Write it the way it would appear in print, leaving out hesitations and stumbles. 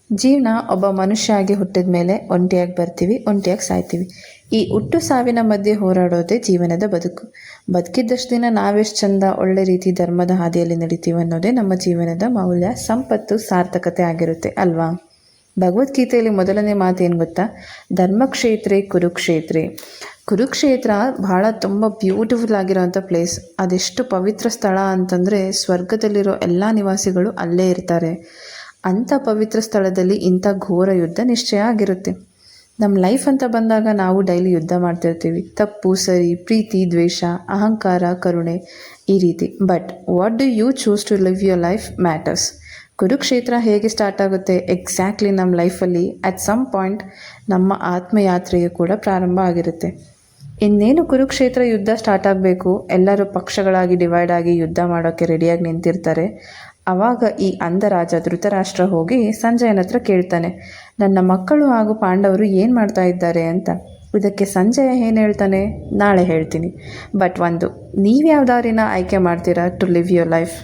ಜೀವನ ಒಬ್ಬ ಮನುಷ್ಯ ಆಗಿ ಹುಟ್ಟಿದ ಮೇಲೆ ಒಂಟಿಯಾಗಿ ಬರ್ತೀವಿ, ಒಂಟಿಯಾಗಿ ಸಾಯ್ತೀವಿ. ಈ ಹುಟ್ಟು ಸಾವಿನ ಮಧ್ಯೆ ಹೋರಾಡೋದೇ ಜೀವನದ ಬದುಕು. ಬದುಕಿದ್ದಷ್ಟು ದಿನ ನಾವೆಷ್ಟು ಚಂದ ಒಳ್ಳೆ ರೀತಿ ಧರ್ಮದ ಹಾದಿಯಲ್ಲಿ ನಡೀತೀವಿ ಅನ್ನೋದೇ ನಮ್ಮ ಜೀವನದ ಮೌಲ್ಯ, ಸಂಪತ್ತು, ಸಾರ್ಥಕತೆ ಆಗಿರುತ್ತೆ ಅಲ್ವಾ? ಭಗವದ್ಗೀತೆಯಲ್ಲಿ ಮೊದಲನೇ ಮಾತು ಏನು ಗೊತ್ತಾ? ಧರ್ಮಕ್ಷೇತ್ರೇ ಕುರುಕ್ಷೇತ್ರೇ. ಕುರುಕ್ಷೇತ್ರ ಬಹಳ ತುಂಬ ಬ್ಯೂಟಿಫುಲ್ ಆಗಿರೋವಂಥ ಪ್ಲೇಸ್. ಅದೆಷ್ಟು ಪವಿತ್ರ ಸ್ಥಳ ಅಂತಂದರೆ ಸ್ವರ್ಗದಲ್ಲಿರೋ ಎಲ್ಲ ನಿವಾಸಿಗಳು ಅಲ್ಲೇ ಇರ್ತಾರೆ. ಅಂಥ ಪವಿತ್ರ ಸ್ಥಳದಲ್ಲಿ ಇಂಥ ಘೋರ ಯುದ್ಧ ನಿಶ್ಚಯ ಆಗಿರುತ್ತೆ. ನಮ್ಮ ಲೈಫ್ ಅಂತ ಬಂದಾಗ ನಾವು ಡೈಲಿ ಯುದ್ಧ ಮಾಡ್ತಿರ್ತೀವಿ. ತಪ್ಪು, ಸರಿ, ಪ್ರೀತಿ, ದ್ವೇಷ, ಅಹಂಕಾರ, ಕರುಣೆ, ಈ ರೀತಿ. But what do you choose to live your life matters. Kurukshetra ಹೇಗೆ ಸ್ಟಾರ್ಟ್ ಆಗುತ್ತೆ? ಎಕ್ಸಾಕ್ಟ್ಲಿ ನಮ್ಮ ಲೈಫಲ್ಲಿ ಅಟ್ ಸಮ್ ಪಾಯಿಂಟ್ ನಮ್ಮ ಆತ್ಮಯಾತ್ರೆಯು ಕೂಡ ಪ್ರಾರಂಭ ಆಗಿರುತ್ತೆ. ಇನ್ನೇನು ಕುರುಕ್ಷೇತ್ರ ಯುದ್ಧ ಸ್ಟಾರ್ಟ್ ಆಗಬೇಕು, ಎಲ್ಲರೂ ಪಕ್ಷಗಳಾಗಿ ಡಿವೈಡ್ ಆಗಿ ಯುದ್ಧ ಮಾಡೋಕ್ಕೆ ರೆಡಿಯಾಗಿ ನಿಂತಿರ್ತಾರೆ. ಆವಾಗ ಈ ಅಂಧರಾಜ ಧೃತರಾಷ್ಟ್ರ ಹೋಗಿ ಸಂಜಯನ ಹತ್ರ ಕೇಳ್ತಾನೆ, ನನ್ನ ಮಕ್ಕಳು ಹಾಗೂ ಪಾಂಡವರು ಏನು ಮಾಡ್ತಾ ಇದ್ದಾರೆ ಅಂತ. ಇದಕ್ಕೆ ಸಂಜಯ ಏನು ಹೇಳ್ತಾನೆ? ನಾಳೆ ಹೇಳ್ತೀನಿ. ಬಟ್ ಒಂದು, ನೀವು ಯಾವ ದಾರಿನ ಆಯ್ಕೆ ಮಾಡ್ತೀರಾ ಟು ಲಿವ್ ಯುವರ್ ಲೈಫ್?